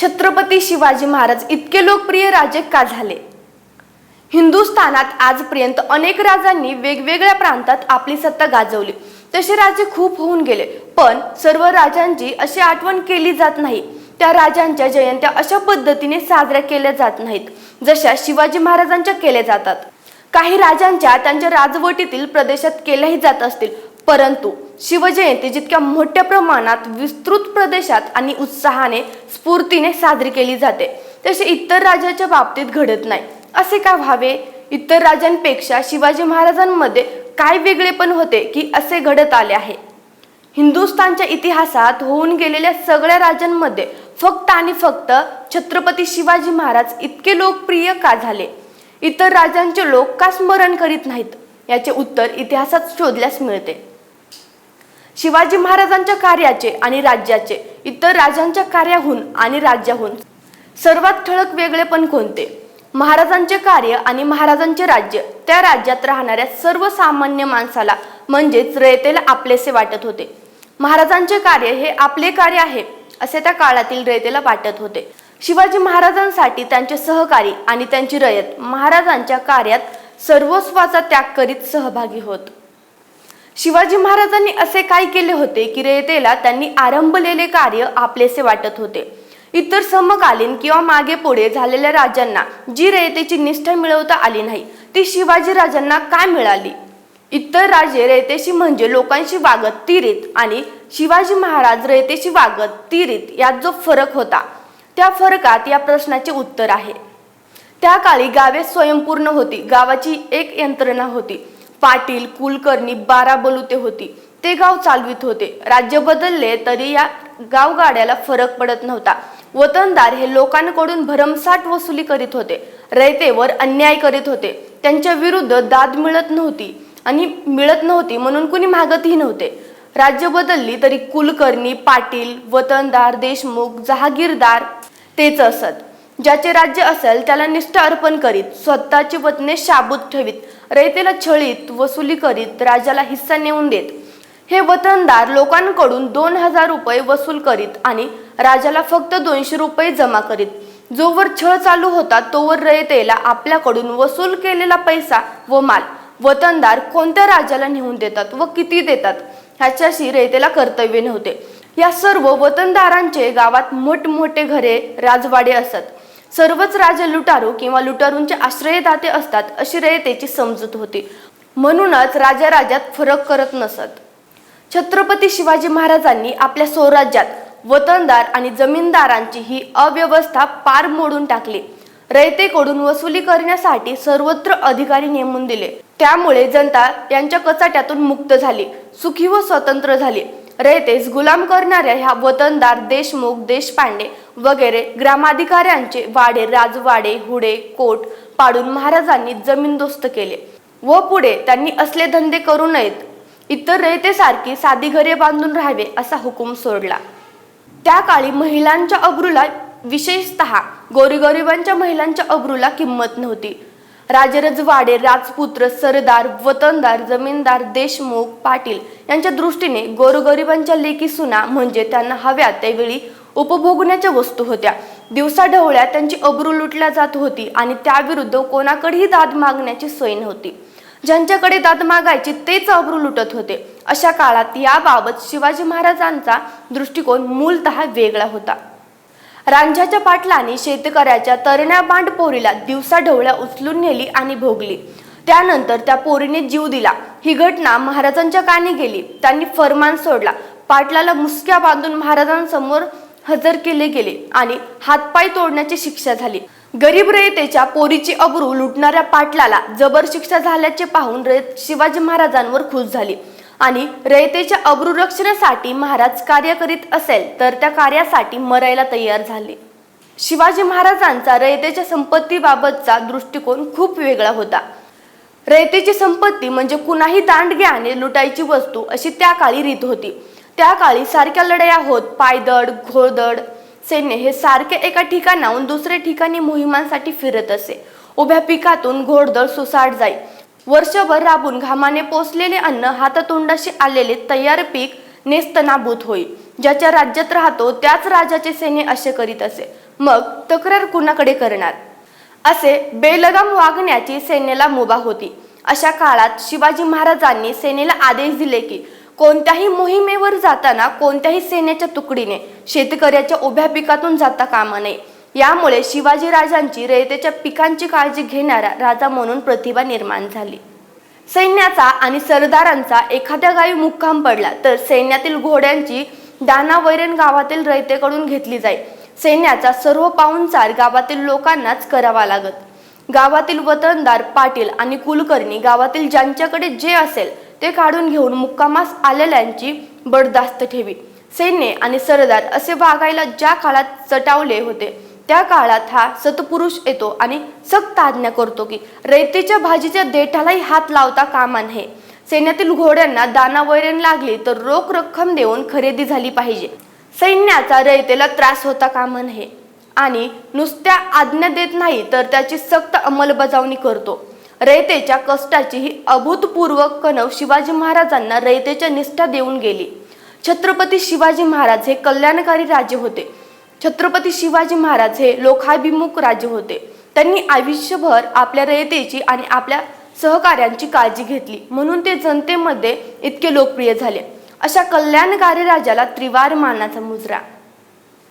छत्रपती शिवाजी महाराज इतके लोकप्रिय राजे का झाले? हिंदुस्थानात आजपर्यंत अनेक राजांनी वेगवेगळ्या प्रांतात आपली सत्ता गाजवली. तसे राजे खूप होऊन गेले, पण सर्व राजांची अशी आठवण केली जात नाही. त्या राजांच्या जयंत्या अशा पद्धतीने साजऱ्या केल्या जात नाहीत जशा शिवाजी महाराजांच्या केल्या जातात. काही राजांच्या त्यांच्या राजवटीतील प्रदेशात केल्याही जात असतील, परंतु शिवजयंती जितक्या मोठ्या प्रमाणात विस्तृत प्रदेशात आणि उत्साहाने स्फूर्तीने साजरी केली जाते तसे इतर राजाच्या बाबतीत घडत नाही. असे का व्हावे? इतर राजांपेक्षा शिवाजी महाराजांमध्ये काय वेगळेपण होते की असे घडत आले आहे? हिंदुस्थानच्या इतिहासात होऊन गेलेल्या सगळ्या राजांमध्ये फक्त आणि फक्त छत्रपती शिवाजी महाराज इतके लोकप्रिय का झाले? इतर राजांचे लोक का स्मरण करीत नाहीत? याचे उत्तर इतिहासात शोधल्यास मिळते. शिवाजी महाराजांच्या कार्याचे आणि राज्याचे इतर राजांच्या कार्याहून आणि राज्याहून सर्वात ठळक वेगळेपण कोणते? महाराजांचे कार्य आणि महाराजांचे राज्य त्या राज्यात राहणाऱ्या सर्वसामान्य माणसाला म्हणजेच रयतेला आपलेसे वाटत होते. महाराजांचे कार्य हे आपले कार्य आहे असे त्या काळातील रयतेला वाटत होते. शिवाजी महाराजांसाठी त्यांचे सहकारी आणि त्यांची रयत महाराजांच्या कार्यात सर्वस्वाचा त्याग करीत सहभागी होत. शिवाजी महाराजांनी असे काय केले होते की रयतेला त्यांनी आरंभलेले कार्य आपलेसे वाटत होते? इतर समकालीन किंवा मागे पुढे झालेल्या राजांना जी रयतेची निष्ठा मिळवता आली नाही ती शिवाजी राजांना काय मिळाली? इतर राजे रयतेशी म्हणजे लोकांशी वागत ती रीत आणि शिवाजी महाराज रयतेशी वागत ती रीत यात जो फरक होता त्या फरकात या प्रश्नाचे उत्तर आहे. त्या काळी गावे स्वयंपूर्ण होती. गावाची एक यंत्रणा होती. पाटील, कुलकर्णी, 12 बलुते होती. ते गाव चालवित होते. राज्य बदलले तरी या गावगाड्याला फरक पडत नव्हता. वतनदार हे लोकांकडून भरमसाठ वसुली करीत होते. रयतेवर अन्याय करीत होते. त्यांच्या विरुद्ध दाद मिळत नव्हती म्हणून कुणी मागतही नव्हते. राज्य बदलली तरी कुलकर्णी, पाटील, वतनदार, देशमुख, जहागीरदार तेच असत. ज्याचे राज्य असेल त्याला निष्ठा अर्पण करीत, स्वतःची वतने शाबूत ठेवीत, रयतेला छळीत, वसुली करीत, राजाला हिस्सा नेऊन देत. हे वतनदार लोकांकडून 2000 रुपये वसूल करीत आणि राजाला फक्त 200 रुपये जमा करीत. जोवर छळ चालू होता तोवर रयतेला आपल्याकडून वसूल केलेला पैसा व माल वतनदार कोणत्या राजाला नेऊन देतात व किती देतात ह्याच्याशी रयतेला कर्तव्य नव्हते. या सर्व वतनदारांचे गावात मोठमोठे घरे, राजवाडे असत. सर्वच राजे लुटारू किंवा लुटारूंचे आश्रयदाते असतात अशी रयतेची समजूत होती. म्हणूनच राजा राज्यात फरक करत नसत. छत्रपती शिवाजी महाराजांनी आपल्या स्वराज्यात वतनदार आणि जमीनदारांची ही अव्यवस्था पार मोडून टाकली. रयतेकडून वसुली करण्यासाठी सर्वत्र अधिकारी नेमून दिले. त्यामुळे जनता यांच्या कचाट्यातून मुक्त झाली, सुखी व स्वतंत्र झाली. रयतेस गुलाम करणाऱ्या ह्या वतनदार, देशमुख, देशपांडे वगैरे ग्रामाधिकाऱ्यांचे वाडे, राजवाडे, हुडे, कोट पाडून महाराजांनी जमीनदोस्त केले व पुढे त्यांनी असले धंदे करू नयेत, इतर रयतेसारखी साधी घरे बांधून राहावे असा हुकूम सोडला. त्या काळी महिलांच्या अब्रूला, विशेषतः गोरीगरिबांच्या महिलांच्या अब्रूला किंमत नव्हती. राजरजवाडे, राजपुत्र, सरदार, वतनदार, जमीनदार, देशमुख, पाटील यांच्या दृष्टीने गोरगरिबांच्या लेकी सुना म्हणजे त्यांना हव्या त्यावेळी उपभोगण्याच्या वस्तू होत्या. दिवसाढवळ्या त्यांची अब्रू लुटल्या जात होती आणि त्याविरुद्ध कोणाकडेही दाद मागण्याची सोय नव्हती. ज्यांच्याकडे दाद मागायची तेच अब्रू लुटत होते. अशा काळात याबाबत शिवाजी महाराजांचा दृष्टिकोन मूलतः वेगळा होता. रांझ्याच्या पाटलांनी शेतकऱ्याच्या तरण्या बांड पोरीला दिवसाढवळ्या उचलून नेली आणि भोगली. त्यानंतर त्या पोरीने जीव दिला. ही घटना महाराजांच्या कानी गेली. त्यांनी फरमान सोडला. पाटलाला मुसक्या बांधून महाराजांसमोर हजर केले गेले आणि हातपाय तोडण्याची शिक्षा झाली. गरीब रयतेच्या पोरीची अब्रू लुटणाऱ्या पाटलाला जबर शिक्षा झाल्याचे पाहून रयत शिवाजी महाराजांवर खुश झाली आणि रयतेच्या अब्रू रक्षणासाठी महाराज कार्य करीत असेल तर त्या कार्यासाठी मरायला तयार झाले. शिवाजी महाराजांचा रयतेच्या संपत्तीबाबतचा दृष्टिकोन खूप वेगळा होता. रयतेची संपत्ती म्हणजे कुणाही दांडग्याने लुटायची वस्तू अशी त्या काळी रीत होती. त्या काळी सारख्या लढाया होत. पायदळ, घोडदळ, सैन्य हे सारखे एका ठिकाणाहून दुसऱ्या ठिकाणी मोहिमांसाठी फिरत असे. उभ्या पिकातून घोडदळ सुसाट जाई. वर्षभर राबून घामाने पोसलेले अन्न हातातोंडाशी आलेले तयार पीक नेस्तनाबूत होई. ज्याच्या राज्यात राहतो त्याच राजाचे सैन्य असे करीत असे, मग तक्रार कुणाकडे करणार? असे बेलगाम वागण्याची सैन्याला मुभा होती. अशा काळात शिवाजी महाराजांनी सेनेला आदेश दिले की कोणत्याही मोहिमेवर जाताना कोणत्याही सैन्याच्या तुकडीने शेतकऱ्याच्या उभ्या पिकातून जाता कामा नये. यामुळे शिवाजी राजांची रयतेच्या पिकांची काळजी घेणारा राजा म्हणून प्रतिभा निर्माण झाली. सैन्याचा आणि सरदारांचा एखाद्या गावी मुक्काम पडला तर सैन्यातील घोड्यांची दाना वैरण गावातील रयतेकडून घेतली जाई. सैन्याचा सर्व पाहुणचार गावातील लोकांनाच करावा लागत. गावातील वतनदार, पाटील आणि कुलकर्णी गावातील ज्यांच्याकडे जे असेल ते काढून घेऊन मुक्कामास आलेल्यांची बडदास्त ठेवी. सैन्य आणि सरदार असे वागायला ज्या काळात चटावले होते त्या काळात हा सत्पुरुष येतो आणि सक्त आज्ञा करतो की रयतेच्या भाजीच्या देठालाही हात लावता कामा नये. सैन्यातील घोड्यांना दाना वैरण लागली तर रोख रक्कम देऊन खरेदी झाली पाहिजे. सैन्याचा रयतेला त्रास होता कामा नये आणि नुसत्या आज्ञा देत नाही तर त्याची सक्त अंमलबजावणी करतो. रयतेच्या कष्टाची ही अभूतपूर्व कणव शिवाजी महाराजांना रयतेच्या निष्ठा देऊन गेली. छत्रपती शिवाजी महाराज हे कल्याणकारी राजे होते. छत्रपती शिवाजी महाराज हे लोकाभिमुख राजे होते. त्यांनी आयुष्यभर आपल्या रयतेची आणि आपल्या सहकाऱ्यांची काळजी घेतली, म्हणून ते जनतेमध्ये इतके लोकप्रिय झाले. अशा कल्याणकारी राजाला त्रिवार मानाचा मुजरा.